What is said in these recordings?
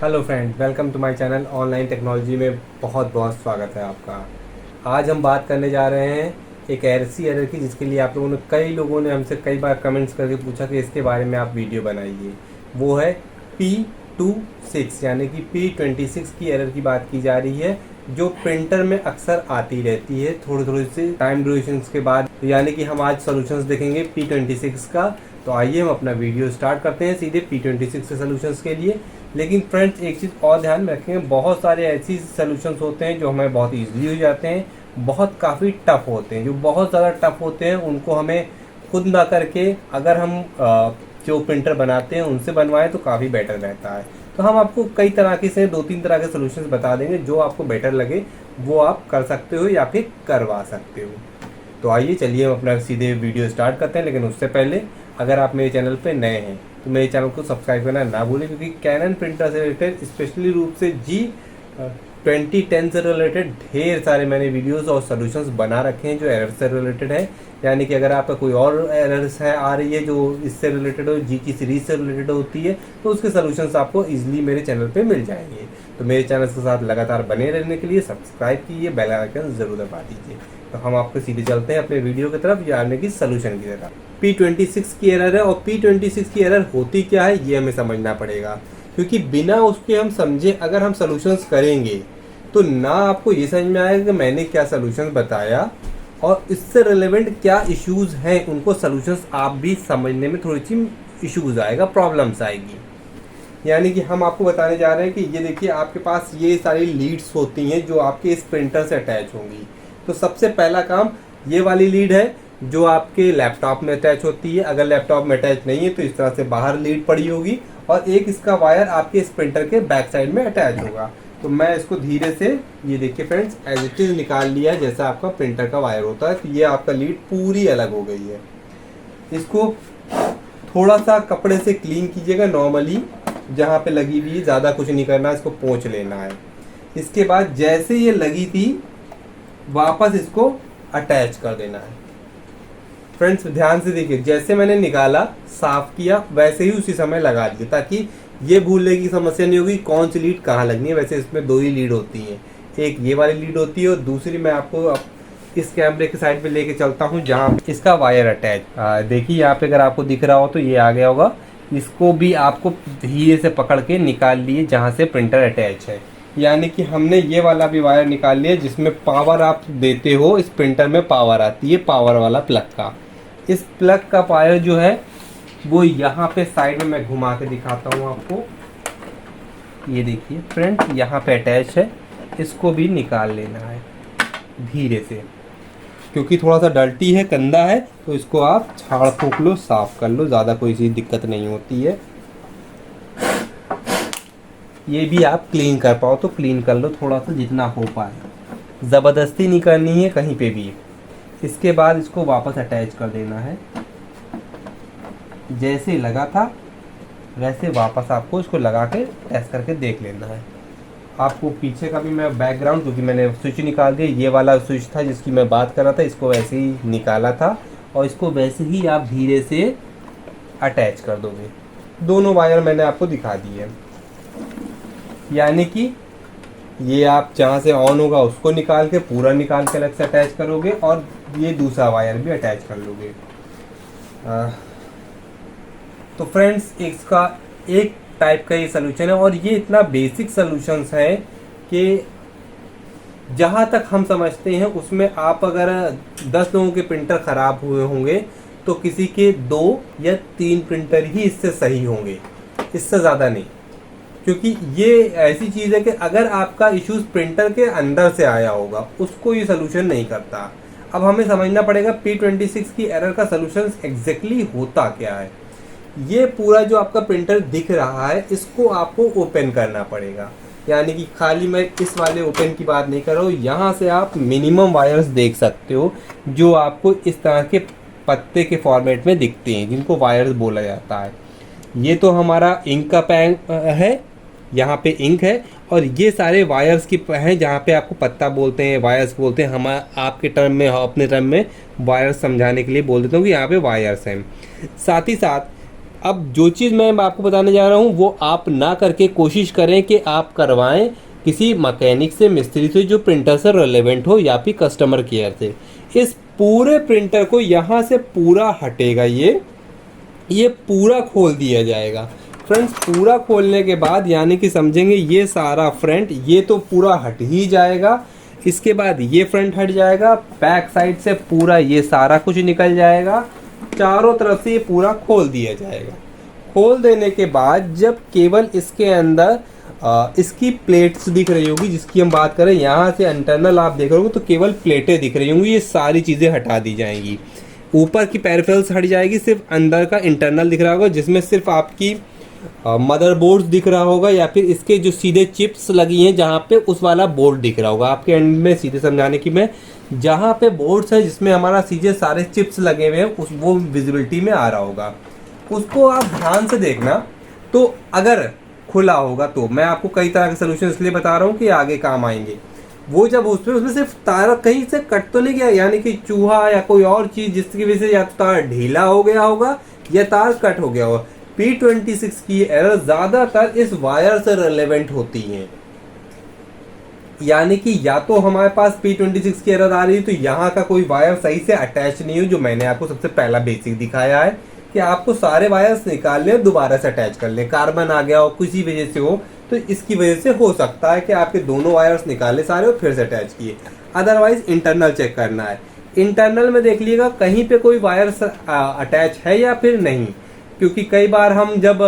Hello friend, welcome to my channel. Online technology में बहुत बहुत स्वागत है आपका। आज हम बात करने जा रहे हैं एक ऐसी एरर की जिसके लिए आप लोगों ने कई लोगों ने हमसे कई बार कमेंट्स करके पूछा कि इसके बारे में आप वीडियो बनाइए। वो है P26 यानी कि P26 की एरर की बात की जा रही है, जो प्रिंटर में अक्सर आती रहती है थोड़ी थोड़ी से टाइम ड्यूरेशन के बाद। यानी कि हम आज सॉल्यूशंस देखेंगे P26 का। तो आइए हम अपना वीडियो स्टार्ट करते हैं सीधे P26 के सॉल्यूशंस के लिए। लेकिन फ्रेंड्स, एक चीज़ और ध्यान में रखेंगे, बहुत सारे ऐसी सॉल्यूशंस होते हैं जो हमें बहुत ईजिली हो जाते हैं, बहुत काफ़ी टफ होते हैं। जो बहुत ज़्यादा टफ होते हैं उनको हमें खुद ना करके अगर हम जो प्रिंटर बनाते हैं उनसे बनवाएं तो काफ़ी बेटर रहता है। तो हम आपको कई तरह के से 2-3 तरह के सॉल्यूशंस बता देंगे, जो आपको बेटर लगे वो आप कर सकते हो या फिर करवा सकते हो। तो आइए चलिए हम अपना सीधे वीडियो स्टार्ट करते हैं। लेकिन उससे पहले अगर आप मेरे चैनल पे नए हैं तो मेरे चैनल को सब्सक्राइब करना ना भूलें, क्योंकि कैनन प्रिंटर से रिलेटेड स्पेशली रूप से G2010 से रिलेटेड ढेर सारे मैंने वीडियोस और सॉल्यूशंस बना रखे हैं जो एरर से रिलेटेड है। यानी कि अगर आपका कोई और एरर्स है आ रही है जो इससे रिलेटेड हो, जी की सीरीज से रिलेटेड होती है, तो उसके सॉल्यूशंस आपको इजीली मेरे चैनल पे मिल जाएंगे। तो मेरे चैनल के साथ लगातार बने रहने के लिए सब्सक्राइब कीजिए, बेल आइकन जरूर दबा दीजिए। तो हम आपको सीधे चलते हैं अपने वीडियो की तरफ, यानी कि सॉल्यूशन की तरफ। P26 की एरर है, और P26 की एरर होती क्या है ये हमें समझना पड़ेगा, क्योंकि बिना उसके हम समझे अगर हम सॉल्यूशंस करेंगे तो ना आपको ये समझ में आएगा कि मैंने क्या सॉल्यूशंस बताया और इससे रिलेवेंट क्या इश्यूज हैं, उनको सॉल्यूशंस आप भी समझने में थोड़ी सी इश्यूज आएगा, प्रॉब्लम्स आएगी। यानी कि हम आपको बताने जा रहे हैं कि ये देखिए, आपके पास ये सारी लीड्स होती हैं जो आपके इस प्रिंटर से अटैच होंगी। तो सबसे पहला काम ये वाली लीड है जो आपके लैपटॉप में अटैच होती है। अगर लैपटॉप में अटैच नहीं है तो इस तरह से बाहर लीड पड़ी होगी, और एक इसका वायर आपके इस प्रिंटर के बैक साइड में अटैच होगा। तो मैं इसको धीरे से, ये देखिए फ्रेंड्स, एज इट इज निकाल लिया है जैसा आपका प्रिंटर का वायर होता है। तो ये आपका लीड पूरी अलग हो गई है। इसको थोड़ा सा कपड़े से क्लीन कीजिएगा नॉर्मली, जहाँ पे लगी हुई है, ज़्यादा कुछ नहीं करना है, इसको पोंछ लेना है। इसके बाद जैसे ये लगी थी वापस इसको अटैच कर देना है। फ्रेंड्स ध्यान से देखिए, जैसे मैंने निकाला, साफ किया, वैसे ही उसी समय लगा दिया, ताकि ये भूलने की समस्या नहीं होगी कौन सी लीड कहाँ लगनी है। वैसे इसमें 2 ही लीड होती हैं, एक ये वाली लीड होती है और दूसरी मैं आपको इस कैमरे के साइड पे लेके चलता हूँ जहाँ इसका वायर अटैच। देखिए यहाँ पे अगर आपको दिख रहा हो तो ये आ गया होगा। इसको भी आपको धीरे से पकड़ के निकाल लिए जहाँ से प्रिंटर अटैच है। यानी कि हमने ये वाला भी वायर निकाल लिया जिसमें पावर आप देते हो, इस प्रिंटर में पावर आती है, पावर वाला प्लग का। इस प्लग का वायर जो है वो यहाँ पे साइड में मैं घुमा के दिखाता हूँ आपको। ये देखिए फ्रेंड, यहाँ पे अटैच है, इसको भी निकाल लेना है धीरे से, क्योंकि थोड़ा सा डर्टी है, गंदा है, तो इसको आप झाड़ फूंक लो, साफ कर लो, ज़्यादा कोई चीज़ दिक्कत नहीं होती है। ये भी आप क्लीन कर पाओ तो क्लीन कर लो, थोड़ा सा जितना हो पाए, ज़बरदस्ती नहीं करनी है कहीं पे भी। इसके बाद इसको वापस अटैच कर देना है, जैसे लगा था वैसे वापस आपको इसको लगा के टेस्ट करके देख लेना है। आपको पीछे का भी मैं बैकग्राउंड, क्योंकि मैंने स्विच निकाल दिया, ये वाला स्विच था जिसकी मैं बात कर रहा था, इसको वैसे ही निकाला था और इसको वैसे ही आप धीरे से अटैच कर दोगे। दोनों वायर मैंने आपको दिखा दिए। यानी कि ये आप जहाँ से ऑन होगा उसको निकाल के, पूरा निकाल के अलग से अटैच करोगे, और ये दूसरा वायर भी अटैच कर लोगे। तो फ्रेंड्स, इसका एक टाइप का ये सलूशन है, और ये इतना बेसिक सलूशंस है कि जहाँ तक हम समझते हैं उसमें आप अगर 10 लोगों के प्रिंटर ख़राब हुए होंगे तो किसी के 2 या 3 प्रिंटर ही इससे सही होंगे, इससे ज़्यादा नहीं। क्योंकि ये ऐसी चीज़ है कि अगर आपका इश्यूज प्रिंटर के अंदर से आया होगा उसको ये सलूशन नहीं करता। अब हमें समझना पड़ेगा P26 की एरर का सलूशन एग्जैक्टली होता क्या है। ये पूरा जो आपका प्रिंटर दिख रहा है इसको आपको ओपन करना पड़ेगा। यानी कि खाली मैं इस वाले ओपन की बात नहीं कर रहा हूँ, यहाँ से आप मिनिमम वायर्स देख सकते हो जो आपको इस तरह के पत्ते के फॉर्मेट में दिखते हैं, जिनको वायर्स बोला जाता है। ये तो हमारा इंक का पैन है, यहाँ पे इंक है, और ये सारे वायर्स की हैं जहाँ पे आपको पत्ता बोलते हैं, वायर्स बोलते हैं। हम आपके टर्म में, अपने टर्म में वायर्स समझाने के लिए बोल देता हूँ कि यहाँ पे वायर्स हैं। साथ ही साथ अब जो चीज़ मैं आपको बताने जा रहा हूँ वो आप ना करके कोशिश करें कि आप करवाएं किसी मैकेनिक से, मिस्त्री से जो प्रिंटर से रिलेवेंट हो, या फिर कस्टमर केयर से। इस पूरे प्रिंटर को यहाँ से पूरा हटेगा, ये पूरा खोल दिया जाएगा फ्रेंड्स। पूरा खोलने के बाद यानी कि समझेंगे ये सारा फ्रंट ये तो पूरा हट ही जाएगा। इसके बाद ये फ्रंट हट जाएगा, बैक साइड से पूरा ये सारा कुछ निकल जाएगा, चारों तरफ से ये पूरा खोल दिया जाएगा। खोल देने के बाद जब केवल इसके अंदर इसकी प्लेट्स दिख रही होगी जिसकी हम बात करें, यहाँ से इंटरनल आप देख रहे हो तो केवल प्लेटें दिख रही होंगी, ये सारी चीज़ें हटा दी जाएंगी। ऊपर की पेरिफेरल्स हट जाएगी, सिर्फ अंदर का इंटरनल दिख रहा होगा जिसमें सिर्फ आपकी मदरबोर्ड दिख रहा होगा, या फिर इसके जो सीधे चिप्स लगी हैं जहाँ पे उस वाला बोर्ड दिख रहा होगा। आपके एंड में सीधे समझाने की मैं, जहाँ पे बोर्ड्स है जिसमें हमारा सीधे सारे चिप्स लगे हुए हैं उस वो विजिबिलिटी में आ रहा होगा, उसको आप ध्यान से देखना। तो अगर खुला होगा तो मैं आपको कई तरह के सोल्यूशन इसलिए बता रहा हूँ कि आगे काम आएंगे। वो जब उसमें सिर्फ तार कहीं से कट तो नहीं गया, यानी कि चूहा या कोई और चीज़ जिसकी वजह से या तो तार ढीला हो गया होगा या तार कट हो गया होगा। P26 की एरर ज़्यादातर इस वायर से रिलेवेंट होती हैं, यानी कि या तो हमारे पास P26 की एरर आ रही है तो यहाँ का कोई वायर सही से अटैच नहीं हो, जो मैंने आपको सबसे पहला बेसिक दिखाया है कि आपको सारे वायर्स निकालने और दोबारा से अटैच कर लें। कार्बन आ गया हो किसी वजह से हो तो इसकी वजह से हो सकता है कि आपके दोनों वायर्स निकाले सारे और फिर से अटैच किए। अदरवाइज इंटरनल चेक करना है। इंटरनल में देख लीजिएगा कहीं पे कोई वायर अटैच है या फिर नहीं, क्योंकि कई बार हम जब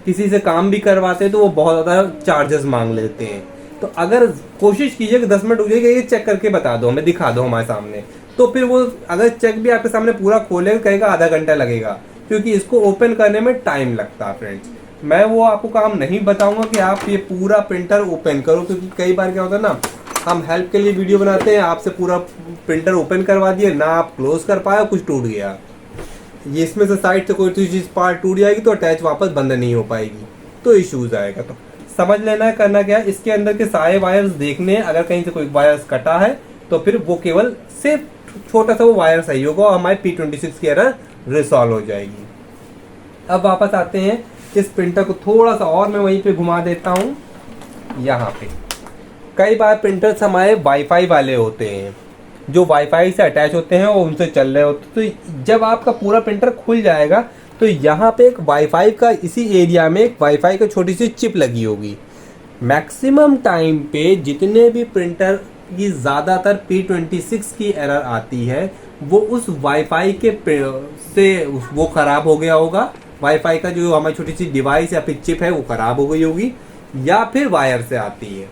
किसी से काम भी करवाते हैं तो वो बहुत ज़्यादा चार्जेस मांग लेते हैं। तो अगर कोशिश कीजिए कि 10 मिनट रुक जाइए, ये चेक करके बता दो, हमें दिखा दो हमारे सामने, तो फिर वो अगर चेक भी आपके सामने पूरा खोले कहेगा आधा घंटा लगेगा, क्योंकि इसको ओपन करने में टाइम लगता है फ्रेंड्स। मैं वो आपको काम नहीं बताऊंगा कि आप ये पूरा प्रिंटर ओपन करो, क्योंकि कई बार क्या होता है ना, हम हेल्प के लिए वीडियो बनाते हैं, आपसे पूरा प्रिंटर ओपन करवा दिए ना, आप क्लोज कर पाए, कुछ टूट गया, ये इसमें से साइड से कोई चीज़ पार्ट टूट जाएगी तो अटैच वापस बंद नहीं हो पाएगी, तो इश्यूज आएगा। तो समझ लेना है करना क्या है, इसके अंदर के सारे वायर्स देखने, अगर कहीं से कोई वायर्स कटा है तो फिर वो केवल सिर्फ छोटा सा वो वायर सही होगा और हमारी P26 की एरर रिसॉल्व हो जाएगी। अब वापस आते हैं, इस प्रिंटर को थोड़ा सा और मैं वहीं पे घुमा देता हूँ। यहाँ पे कई बार प्रिंटर्स हमारे वाईफाई वाले होते हैं, जो वाईफाई से अटैच होते हैं और उनसे चल रहे होते हैं। तो जब आपका पूरा प्रिंटर खुल जाएगा तो यहाँ पे एक वाईफाई का, इसी एरिया में एक वाईफाई का छोटी सी चिप लगी होगी। मैक्सिमम टाइम पे जितने भी प्रिंटर की ज़्यादातर P26 की एरर आती है वो उस वाईफाई के से वो ख़राब हो गया होगा, वाईफाई का जो हमारी छोटी सी डिवाइस या फिर चिप है वो ख़राब हो गई होगी, या फिर वायर से आती है।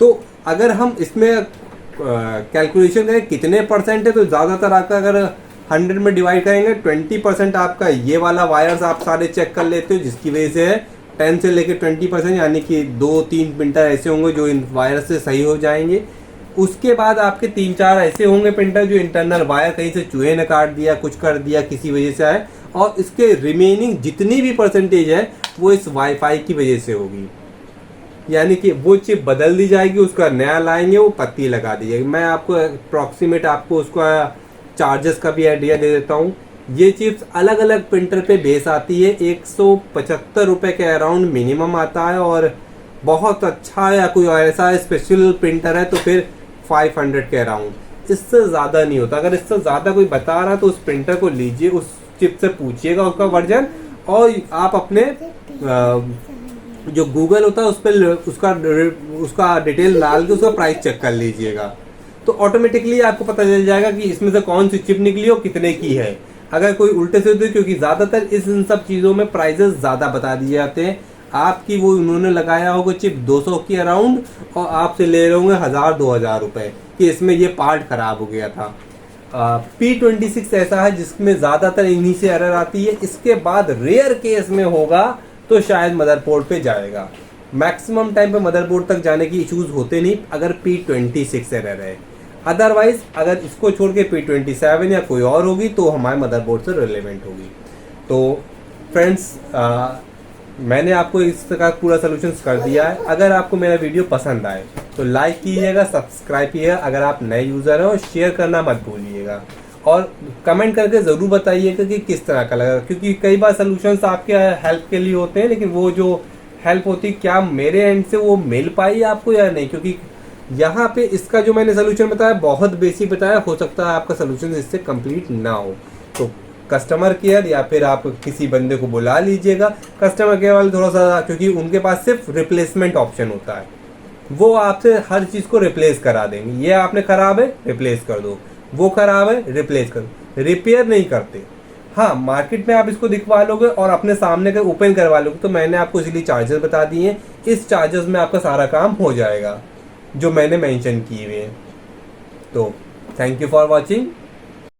तो अगर हम इसमें कैलकुलेशन करें कितने परसेंट है, तो ज़्यादातर आपका अगर 100 में डिवाइड करेंगे 20% आपका ये वाला वायर्स आप सारे चेक कर लेते हो, जिसकी वजह से 10 से लेकर 20%, यानी कि 2-3 प्रिंटर ऐसे होंगे जो इन वायर से सही हो जाएंगे। उसके बाद आपके 3-4 ऐसे होंगे प्रिंटर जो इंटरनल वायर कहीं से चूहे ने काट दिया, कुछ कर दिया, किसी वजह से आए, और इसके रिमेनिंग जितनी भी परसेंटेज है वो इस वाईफाई की वजह से होगी, यानी कि वो चिप बदल दी जाएगी, उसका नया लाएंगे, वो पत्ती लगा दी जाएगी। मैं आपको अप्रॉक्सीमेट आपको उसका चार्जेस का भी आइडिया दे देता हूँ। ये चिप्स अलग अलग प्रिंटर पे बेस आती है, 175 रुपये के अराउंड मिनिमम आता है, और बहुत अच्छा या कोई ऐसा स्पेशल प्रिंटर है तो फिर 500 के अराउंड, इससे ज़्यादा नहीं होता। अगर इससे ज़्यादा कोई बता रहा तो उस प्रिंटर को लीजिए, उस चिप से पूछिएगा उसका वर्जन, और आप अपने जो गूगल होता है उस पर उसका डिटेल डाल के उसका प्राइस चेक कर लीजिएगा, तो ऑटोमेटिकली आपको पता चल जाएगा कि इसमें से कौन सी चिप निकली और कितने की है। अगर कोई उल्टे से, क्योंकि ज़्यादातर इन सब चीज़ों में प्राइजेस ज़्यादा बता दिए जाते हैं। आपकी वो उन्होंने लगाया होगा चिप 200 के अराउंड, और आपसे ले रहे होंगे 1000-2000 रुपये कि इसमें ये पार्ट ख़राब हो गया था। P26 ऐसा है जिसमें ज़्यादातर इन्हीं से एरर आती है। इसके बाद रेयर केस में होगा तो शायद मदरबोर्ड पे जाएगा, मैक्सिमम टाइम पे मदरबोर्ड तक जाने की इश्यूज होते नहीं अगर P26 एरर है। अदरवाइज अगर इसको छोड़ के P27 या कोई और होगी तो हमारे मदरबोर्ड से रिलेवेंट होगी। तो फ्रेंड्स, मैंने आपको इस तरह पूरा सोल्यूशन कर दिया है। अगर आपको मेरा वीडियो पसंद आए तो लाइक कीजिएगा, सब्सक्राइब कीजिएगा, अगर आप नए यूज़र हैं, और शेयर करना मत भूलिएगा। और कमेंट करके ज़रूर बताइएगा कि किस तरह का लगा, क्योंकि कई बार सॉल्यूशंस आपके हेल्प के लिए होते हैं, लेकिन वो जो हेल्प होती क्या मेरे एंड से वो मिल पाई आपको या नहीं, क्योंकि यहाँ पे इसका जो मैंने सोल्यूशन बताया बहुत बेसिक बताया, हो सकता है आपका सोल्यूशन इससे कंप्लीट ना हो। तो कस्टमर केयर या फिर आप किसी बंदे को बुला लीजिएगा। कस्टमर केयर वाले थोड़ा सा, क्योंकि उनके पास सिर्फ रिप्लेसमेंट ऑप्शन होता है, वो आपसे हर चीज़ को रिप्लेस करा देंगे। ये आपने खराब है रिप्लेस कर दो, वो खराब है रिप्लेस कर दो, रिपेयर नहीं करते। हाँ, मार्केट में आप इसको दिखवा लोगे और अपने सामने का ओपन करवा लोगे, तो मैंने आपको इसीलिए चार्जेस बता दिए हैं। इस चार्जेस में आपका सारा काम हो जाएगा जो मैंने मेंशन किए हुए हैं। तो थैंक यू फॉर वॉचिंग।